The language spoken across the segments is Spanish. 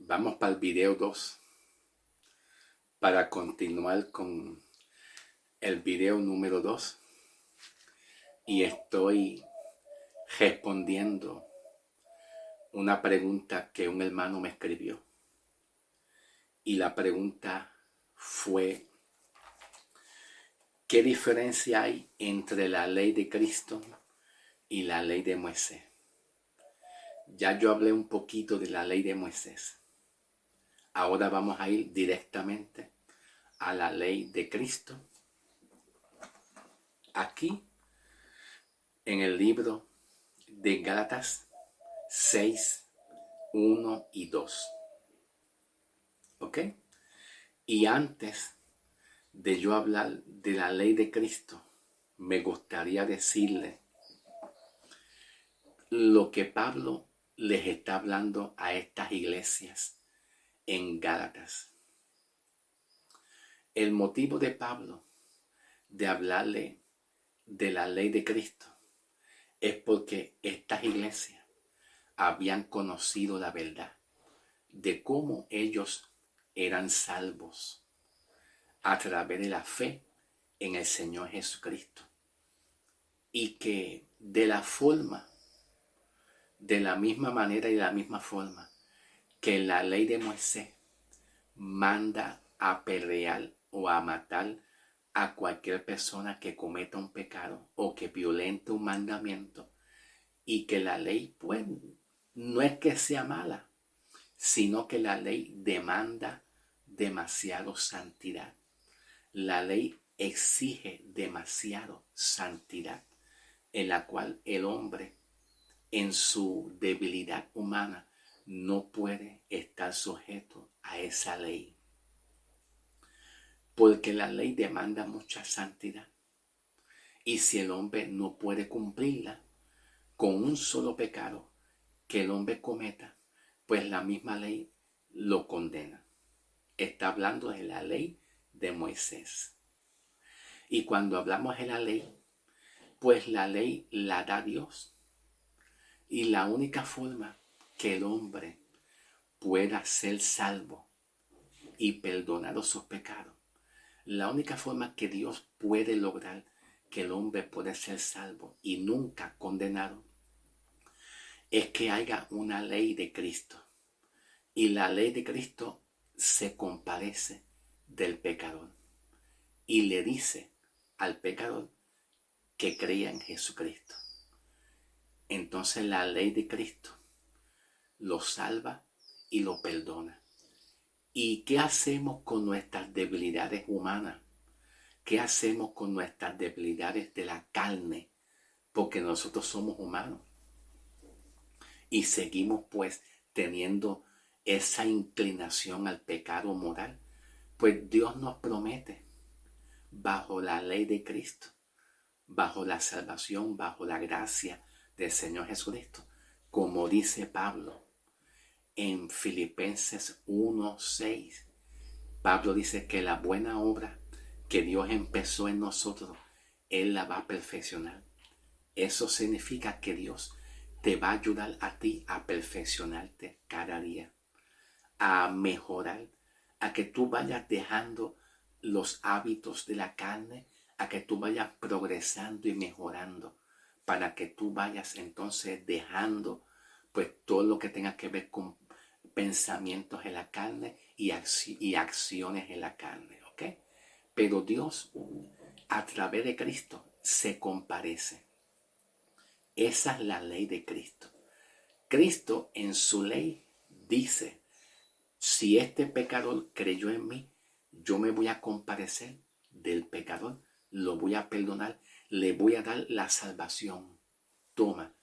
Vamos para el video 2 para continuar con el video número 2 y estoy respondiendo una pregunta que un hermano me escribió y la pregunta fue: ¿qué diferencia hay entre la ley de Cristo y la ley de Moisés? Ya yo hablé un poquito de la ley de Moisés. Ahora vamos a ir directamente a la ley de Cristo. Aquí, en el libro de Gálatas 6, 1 y 2. ¿Ok? Y antes de yo hablar de la ley de Cristo, me gustaría decirle lo que Pablo les está hablando a estas iglesias en Gálatas. El motivo de Pablo de hablarle de la ley de Cristo es porque estas iglesias habían conocido la verdad de cómo ellos eran salvos a través de la fe en el Señor Jesucristo, y que de la misma manera y de la misma forma que la ley de Moisés manda a apedrear o a matar a cualquier persona que cometa un pecado o que violente un mandamiento, y que la ley pues no es que sea mala, sino que la ley demanda demasiado santidad. La ley exige demasiado santidad, en la cual el hombre, en su debilidad humana, no puede estar sujeto a esa ley. Porque la ley demanda mucha santidad. Y si el hombre no puede cumplirla con un solo pecado que el hombre cometa, pues la misma ley lo condena. Está hablando de la ley de Moisés. Y cuando hablamos de la ley, pues la ley la da Dios. Y la única forma que el hombre pueda ser salvo y perdonado sus pecados, la única forma que Dios puede lograr que el hombre pueda ser salvo y nunca condenado, es que haya una ley de Cristo. Y la ley de Cristo se compadece del pecador y le dice al pecador que crea en Jesucristo. Entonces la ley de Cristo lo salva y lo perdona. ¿Y qué hacemos con nuestras debilidades humanas? ¿Qué hacemos con nuestras debilidades de la carne? Porque nosotros somos humanos y seguimos pues teniendo esa inclinación al pecado moral. Pues Dios nos promete, bajo la ley de Cristo, bajo la salvación, bajo la gracia del Señor Jesucristo, como dice Pablo en Filipenses 1:6. Pablo dice que la buena obra que Dios empezó en nosotros, Él la va a perfeccionar. Eso significa que Dios te va a ayudar a ti a perfeccionarte cada día, a mejorar, a que tú vayas dejando los hábitos de la carne, a que tú vayas progresando y mejorando, para que tú vayas entonces dejando pues todo lo que tenga que ver con pensamientos en la carne y acciones en la carne, ¿ok? Pero Dios, a través de Cristo, se comparece. Esa es la ley de Cristo. Cristo en su ley dice: si este pecador creyó en mí, yo me voy a compadecer del pecador, lo voy a perdonar, le voy a dar la salvación. Toma,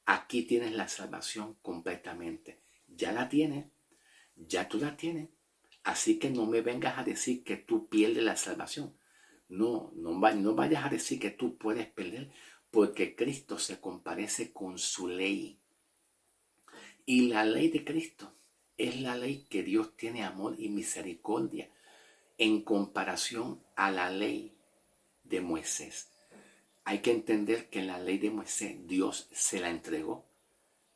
aquí tienes la salvación completamente. Ya la tienes, ya tú la tienes. Así que no me vengas a decir que tú pierdes la salvación. No vayas a decir que tú puedes perder, porque Cristo se comparece con su ley. Y la ley de Cristo es la ley que Dios tiene amor y misericordia en comparación a la ley de Moisés. Hay que entender que la ley de Moisés Dios se la entregó.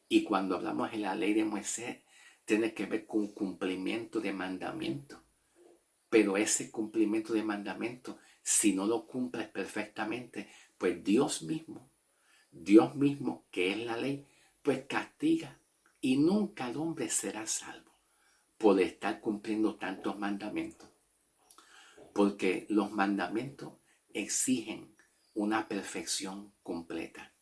Y cuando hablamos de la ley de Moisés, tiene que ver con cumplimiento de mandamiento. Pero ese cumplimiento de mandamiento, si no lo cumples perfectamente, pues Dios mismo, que es la ley, pues castiga. Y nunca el hombre será salvo por estar cumpliendo tantos mandamientos. Porque los mandamientos exigen una perfección completa.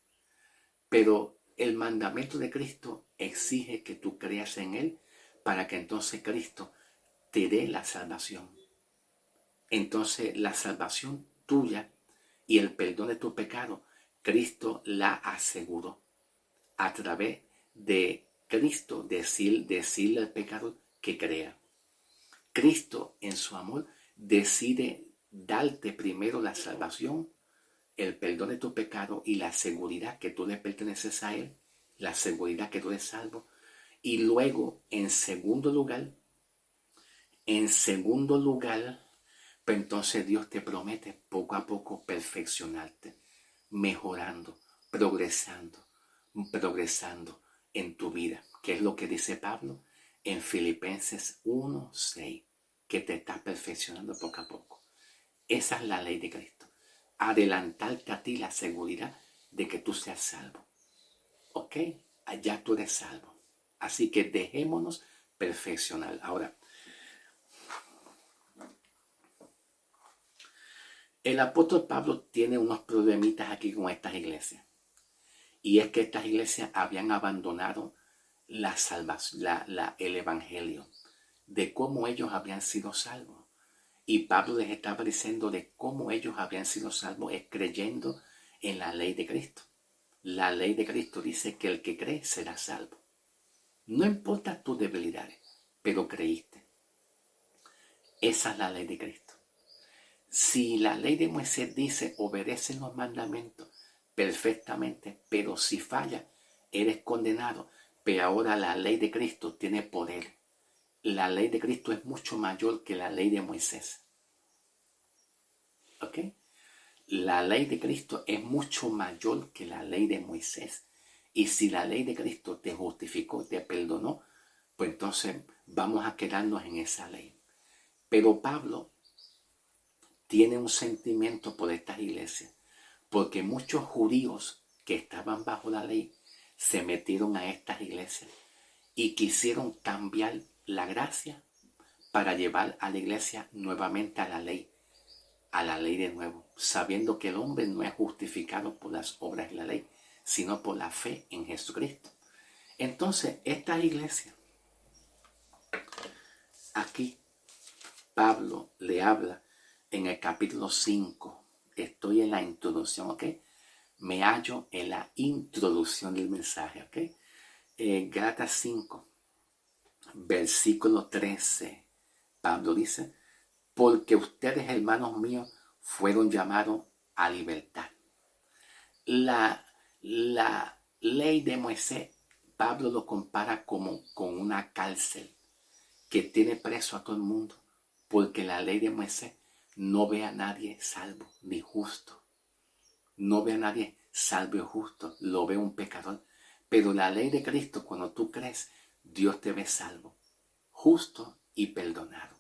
Pero el mandamiento de Cristo exige que tú creas en Él para que entonces Cristo te dé la salvación. Entonces la salvación tuya y el perdón de tu pecado, Cristo la aseguró a través de Cristo decirle al pecador que crea. Cristo en su amor decide darte primero la salvación, el perdón de tu pecado y la seguridad que tú le perteneces a Él, la seguridad que tú eres salvo. Y luego, en segundo lugar, pues entonces Dios te promete poco a poco perfeccionarte, mejorando, progresando en tu vida. ¿Qué es lo que dice Pablo en Filipenses 1:6? Que te está perfeccionando poco a poco. Esa es la ley de Cristo. Adelantarte a ti la seguridad de que tú seas salvo. ¿Ok? Allá tú eres salvo. Así que dejémonos perfeccionar. Ahora, el apóstol Pablo tiene unos problemitas aquí con estas iglesias. Y es que estas iglesias habían abandonado la salvación, el evangelio, de cómo ellos habían sido salvos. Y Pablo les estaba diciendo de cómo ellos habían sido salvos es creyendo en la ley de Cristo. La ley de Cristo dice que el que cree será salvo. No importa tus debilidades, pero creíste. Esa es la ley de Cristo. Si la ley de Moisés dice obedecen los mandamientos perfectamente, pero si falla, eres condenado. Pero ahora la ley de Cristo tiene poder. La ley de Cristo es mucho mayor que la ley de Moisés. ¿Ok? La ley de Cristo es mucho mayor que la ley de Moisés. Y si la ley de Cristo te justificó, te perdonó, pues entonces vamos a quedarnos en esa ley. Pero Pablo tiene un sentimiento por estas iglesias, porque muchos judíos que estaban bajo la ley se metieron a estas iglesias y quisieron cambiar la gracia para llevar a la iglesia nuevamente a la ley de nuevo, sabiendo que el hombre no es justificado por las obras de la ley, sino por la fe en Jesucristo. Entonces, esta iglesia, aquí Pablo le habla en el capítulo 5. Estoy en la introducción, ¿ok? Me hallo en la introducción del mensaje, ¿ok? Gálatas 5, versículo 13. Pablo dice, porque ustedes, hermanos míos, fueron llamados a libertad. La ley de Moisés, Pablo lo compara como con una cárcel que tiene preso a todo el mundo, porque la ley de Moisés no ve a nadie salvo ni justo. No ve a nadie salvo y justo, lo ve un pecador. Pero la ley de Cristo, cuando tú crees, Dios te ve salvo, justo y perdonado.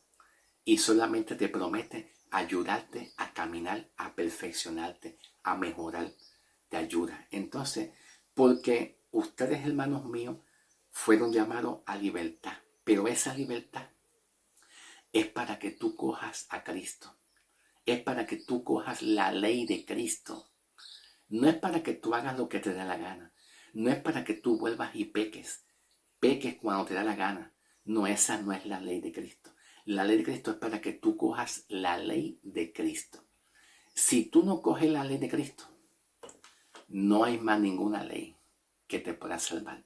Y solamente te promete ayudarte a caminar, a perfeccionarte, a mejorar. Te ayuda. Entonces, porque ustedes, hermanos míos, fueron llamados a libertad. Pero esa libertad es para que tú cojas a Cristo. Es para que tú cojas la ley de Cristo. No es para que tú hagas lo que te da la gana. No es para que tú vuelvas y peques. Peques cuando te da la gana. No, esa no es la ley de Cristo. La ley de Cristo es para que tú cojas la ley de Cristo. Si tú no coges la ley de Cristo, no hay más ninguna ley que te pueda salvar.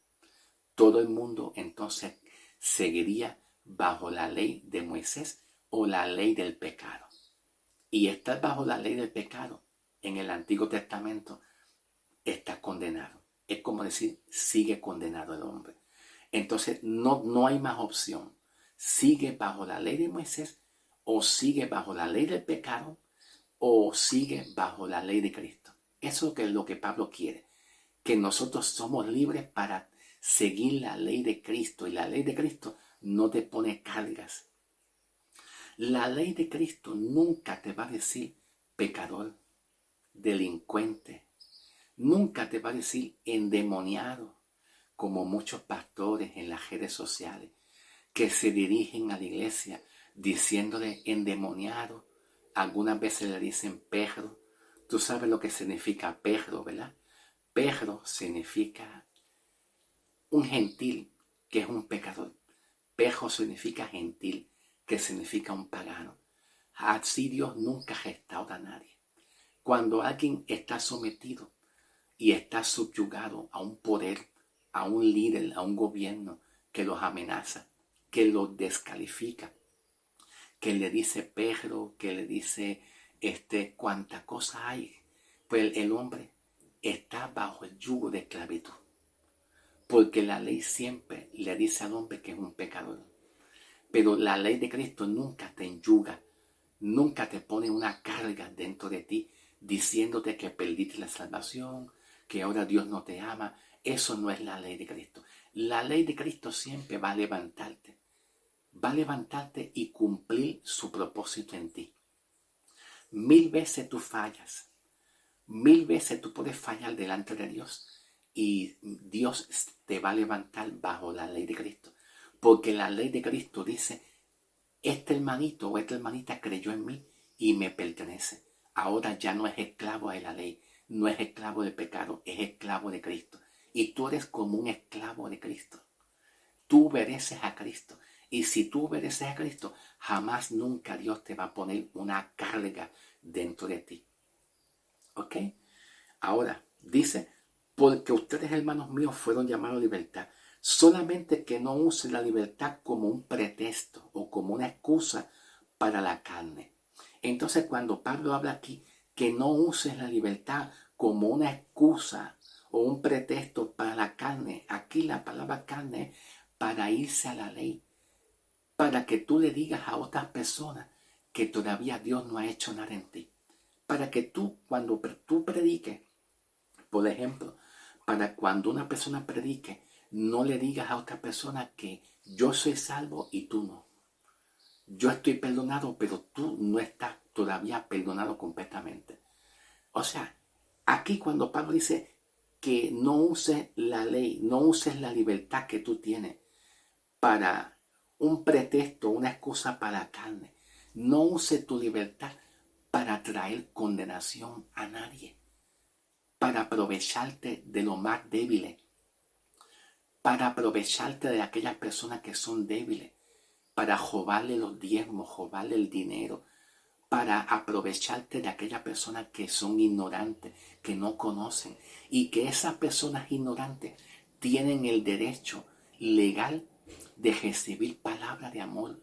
Todo el mundo entonces seguiría bajo la ley de Moisés o la ley del pecado. Y estar bajo la ley del pecado en el Antiguo Testamento está condenado. Es como decir, sigue condenado el hombre. Entonces no hay más opción. Sigue bajo la ley de Moisés o sigue bajo la ley del pecado o sigue bajo la ley de Cristo. Eso es lo que Pablo quiere. Que nosotros somos libres para seguir la ley de Cristo. Y la ley de Cristo no te pone cargas. La ley de Cristo nunca te va a decir pecador, delincuente. Nunca te va a decir endemoniado, como muchos pastores en las redes sociales que se dirigen a la iglesia diciéndole endemoniado. Algunas veces le dicen perro. Tú sabes lo que significa perro, ¿verdad? Perro significa un gentil, que es un pecador. Perro significa gentil, que significa un pagano. Así Dios nunca restaura a nadie. Cuando alguien está sometido y está subyugado a un poder, a un líder, a un gobierno que los amenaza, que los descalifica, que le dice perro, que le dice cuánta cosa hay, pues el hombre está bajo el yugo de esclavitud. Porque la ley siempre le dice al hombre que es un pecador. Pero la ley de Cristo nunca te enyuga, nunca te pone una carga dentro de ti diciéndote que perdiste la salvación, que ahora Dios no te ama. Eso no es la ley de Cristo. La ley de Cristo siempre va a levantarte. Va a levantarte y cumplir su propósito en ti. 1000 veces tú fallas. 1000 veces tú puedes fallar delante de Dios. Y Dios te va a levantar bajo la ley de Cristo. Porque la ley de Cristo dice, este hermanito o esta hermanita creyó en mí y me pertenece. Ahora ya no es esclavo de la ley, no es esclavo del pecado, es esclavo de Cristo. Y tú eres como un esclavo de Cristo. Tú obedeces a Cristo. Y si tú obedeces a Cristo, jamás nunca Dios te va a poner una carga dentro de ti. ¿Ok? Ahora, dice, porque ustedes, hermanos míos, fueron llamados a libertad. Solamente que no usen la libertad como un pretexto o como una excusa para la carne. Entonces, cuando Pablo habla aquí, que no uses la libertad como una excusa o un pretexto para la carne, aquí la palabra carne es para irse a la ley, para que tú le digas a otras personas que todavía Dios no ha hecho nada en ti. Para que tú, cuando tú prediques, por ejemplo, para cuando una persona predique, no le digas a otra persona que yo soy salvo y tú no. Yo estoy perdonado, pero tú no estás todavía perdonado completamente. O sea, aquí cuando Pablo dice que no uses la ley, no uses la libertad que tú tienes para un pretexto, una excusa para la carne. No uses tu libertad para traer condenación a nadie, para aprovecharte de lo más débiles, para aprovecharte de aquellas personas que son débiles, para robarle los diezmos, robarle el dinero, para aprovecharte de aquellas personas que son ignorantes, que no conocen, y que esas personas ignorantes tienen el derecho legal de recibir palabra de amor.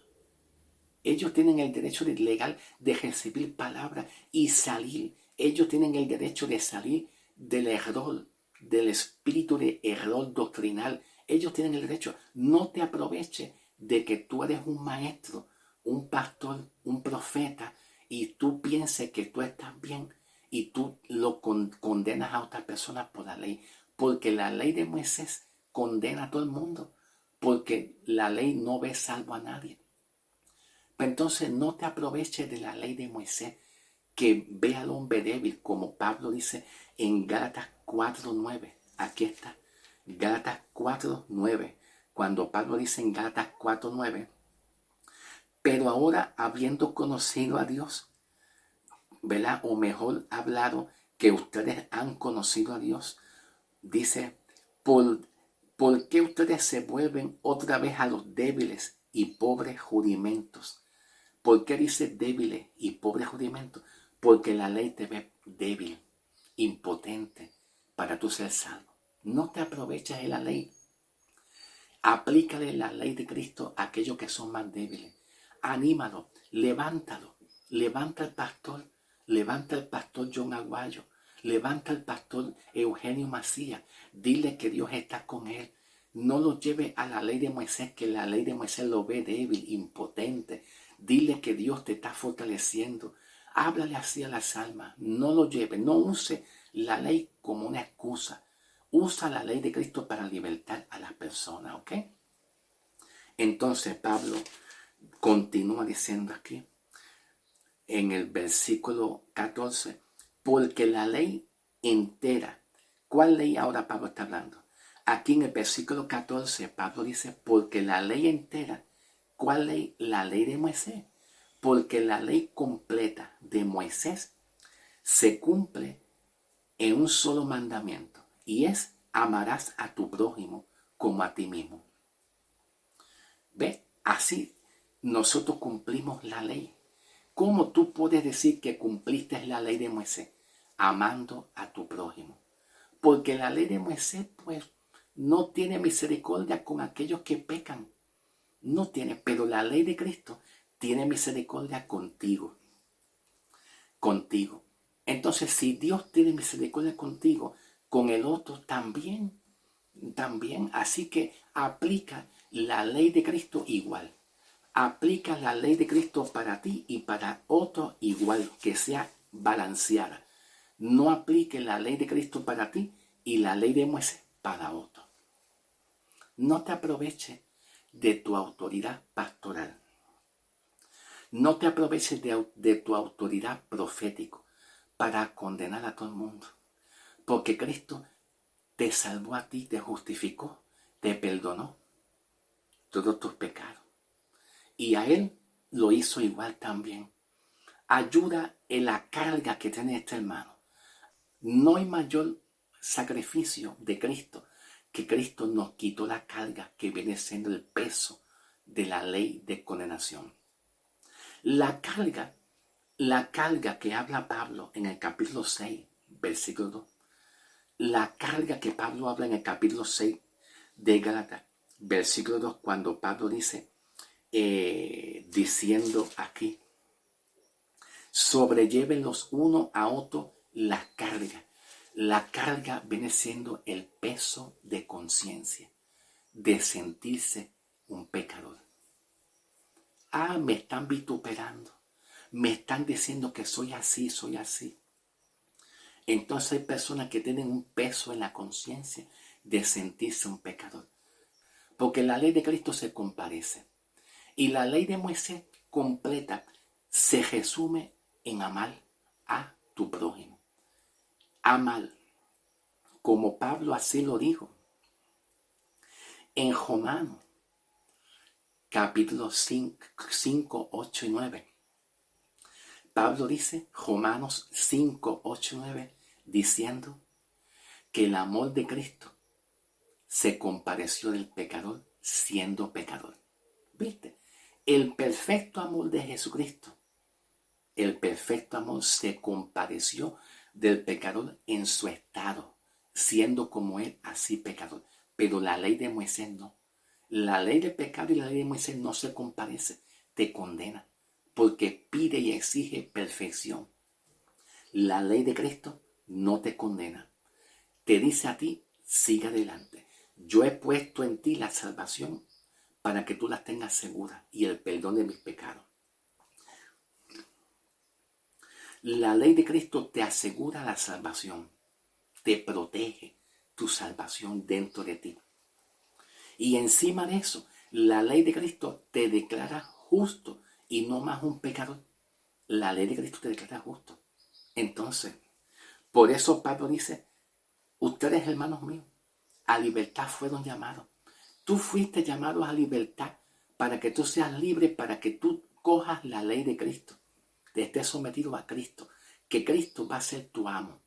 Ellos tienen el derecho legal de recibir palabra y salir. Ellos tienen el derecho de salir del error, del espíritu de error doctrinal. Ellos tienen el derecho. No te aproveches de que tú eres un maestro, un pastor, un profeta, y tú pienses que tú estás bien y tú lo condenas a otras personas por la ley. Porque la ley de Moisés condena a todo el mundo. Porque la ley no ve salvo a nadie. Pero entonces no te aproveches de la ley de Moisés que ve al hombre débil, como Pablo dice en Gálatas 4:9. Aquí está, Gálatas 4:9. Cuando Pablo dice en Gálatas 4:9, pero ahora habiendo conocido a Dios, ¿verdad? O mejor hablado, que ustedes han conocido a Dios, dice, ¿por qué ustedes se vuelven otra vez a los débiles y pobres rudimentos? ¿Por qué dice débiles y pobres rudimentos? Porque la ley te ve débil, impotente para tú ser salvo. No te aproveches de la ley. Aplícale la ley de Cristo a aquellos que son más débiles. Anímalo, levántalo. Levanta al pastor John Aguayo, levanta al pastor Eugenio Macías. Dile que Dios está con él. No lo lleve a la ley de Moisés, que la ley de Moisés lo ve débil, impotente. Dile que Dios te está fortaleciendo. Háblale así a las almas. No lo lleve, no use la ley como una excusa. usa la ley de Cristo para libertar a las personas, ¿ok? Entonces Pablo continúa diciendo aquí, en el versículo 14, porque la ley entera, ¿cuál ley ahora Pablo está hablando? Aquí en el versículo 14 Pablo dice, porque la ley entera, ¿cuál ley? La ley de Moisés. Porque la ley completa de Moisés se cumple en un solo mandamiento, y es amarás a tu prójimo como a ti mismo. ¿Ve? Así nosotros cumplimos la ley. ¿Cómo tú puedes decir que cumpliste la ley de Moisés? Amando a tu prójimo. Porque la ley de Moisés, pues, no tiene misericordia con aquellos que pecan. No tiene, pero la ley de Cristo tiene misericordia contigo. Contigo. Entonces, si Dios tiene misericordia contigo, con el otro también. También. Así que aplica la ley de Cristo igual. Aplica la ley de Cristo para ti y para otro igual, que sea balanceada. No aplique la ley de Cristo para ti y la ley de Moisés para otro. No te aproveches de tu autoridad pastoral. No te aproveches de tu autoridad profética para condenar a todo el mundo. Porque Cristo te salvó a ti, te justificó, te perdonó todos tus pecados. Y a Él lo hizo igual también. Ayuda en la carga que tiene este hermano. No hay mayor sacrificio de Cristo que Cristo nos quitó la carga que viene siendo el peso de la ley de condenación. La carga que habla Pablo en el capítulo 6, versículo 2. La carga que Pablo habla en el capítulo 6 de Gálatas, versículo 2, cuando Pablo dice, diciendo aquí, sobrelleven los uno a otro las cargas. La carga viene siendo el peso de conciencia, de sentirse un pecador. Ah, me están vituperando, me están diciendo que soy así, soy así. Entonces hay personas que tienen un peso en la conciencia de sentirse un pecador. Porque la ley de Cristo se comparece. Y la ley de Moisés completa se resume en amar a tu prójimo. Amar, como Pablo así lo dijo. En Romanos, capítulo 5, 8 y 9. Pablo dice, Romanos 5, 8 y 9, diciendo que el amor de Cristo se compadeció del pecador siendo pecador. ¿Viste? El perfecto amor de Jesucristo, el perfecto amor se compadeció del pecador en su estado, siendo como él así pecador. Pero la ley de Moisés no. La ley de pecado y la ley de Moisés no se compadece, te condena, porque pide y exige perfección. La ley de Cristo no te condena, te dice a ti, sigue adelante. Yo he puesto en ti la salvación para que tú las tengas seguras y el perdón de mis pecados. La ley de Cristo te asegura la salvación, te protege tu salvación dentro de ti. Y encima de eso, la ley de Cristo te declara justo y no más un pecador. La ley de Cristo te declara justo. Entonces, por eso Pablo dice, ustedes hermanos míos, a libertad fueron llamados. Tú fuiste llamado a libertad para que tú seas libre, para que tú cojas la ley de Cristo, te estés sometido a Cristo, que Cristo va a ser tu amo.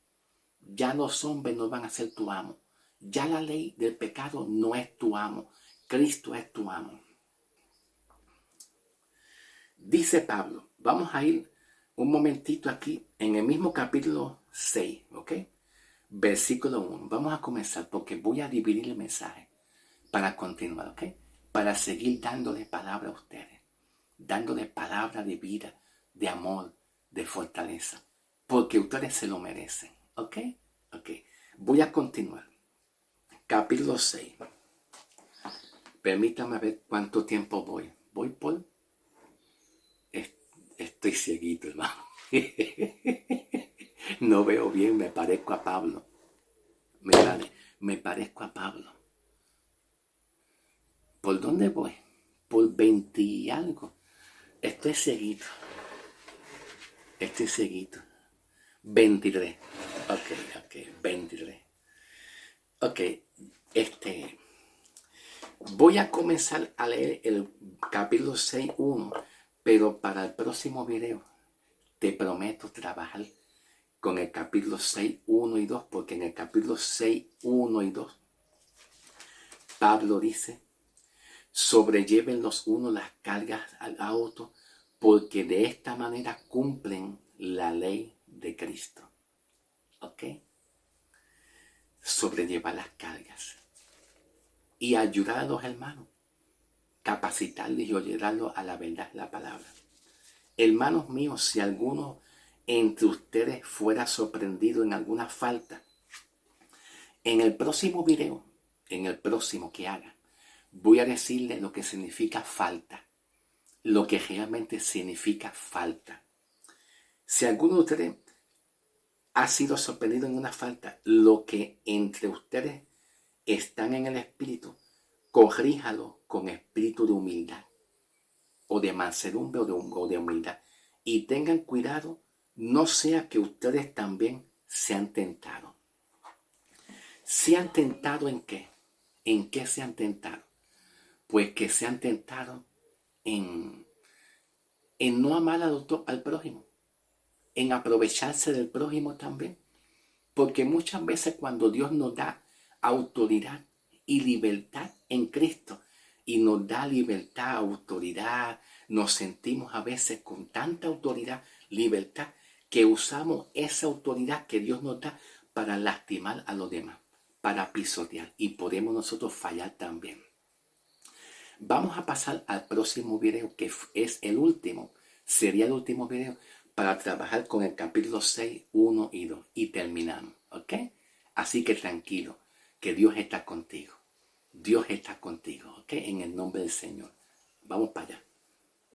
Ya los hombres no van a ser tu amo. Ya la ley del pecado no es tu amo. Cristo es tu amo. Dice Pablo, vamos a ir un momentito aquí en el mismo capítulo 6, ¿ok? Versículo 1. Vamos a comenzar porque voy a dividir el mensaje para continuar, ¿ok? Para seguir dándole palabra a ustedes, dándole palabra de vida, de amor, de fortaleza, porque ustedes se lo merecen, ¿ok? Ok. Voy a continuar. Capítulo 6. Permítame ver cuánto tiempo voy. Voy por... Estoy cieguito, hermano. No veo bien, me parezco a Pablo. me parezco a Pablo. ¿Por dónde voy? Por 20 y algo. Estoy seguido. 23. Ok, 23. Ok, voy a comenzar a leer el capítulo 6.1, pero para el próximo video te prometo trabajar con el capítulo 6.1 y 2, porque en el capítulo 6.1 y 2, Pablo dice, sobrelleven los unos las cargas a otro, porque de esta manera cumplen la ley de Cristo. ¿Ok? Sobrellevar las cargas y ayudar a los hermanos, capacitarlos y ayudarlos a la verdad de la palabra. Hermanos míos, si alguno entre ustedes fuera sorprendido en alguna falta, en el próximo video, en el próximo que haga, voy a decirle lo que significa falta, lo que realmente significa falta. Si alguno de ustedes ha sido sorprendido en una falta, lo que entre ustedes están en el espíritu, corríjalo con espíritu de humildad, o de mansedumbre o de humildad. Y tengan cuidado, no sea que ustedes también sean tentados. ¿Sean tentados en qué? ¿En qué se han tentado? Pues que se han tentado en no amar al prójimo, en aprovecharse del prójimo también. Porque muchas veces cuando Dios nos da autoridad y libertad en Cristo, y nos da libertad, autoridad, nos sentimos a veces con tanta autoridad, libertad, que usamos esa autoridad que Dios nos da para lastimar a los demás, para pisotear, y podemos nosotros fallar también. Vamos a pasar al próximo video, que es el último, sería el último video para trabajar con el capítulo 6.1 y 2 y terminamos, ¿ok? Así que tranquilo, que Dios está contigo. Dios está contigo, ¿ok? En el nombre del Señor. Vamos para allá.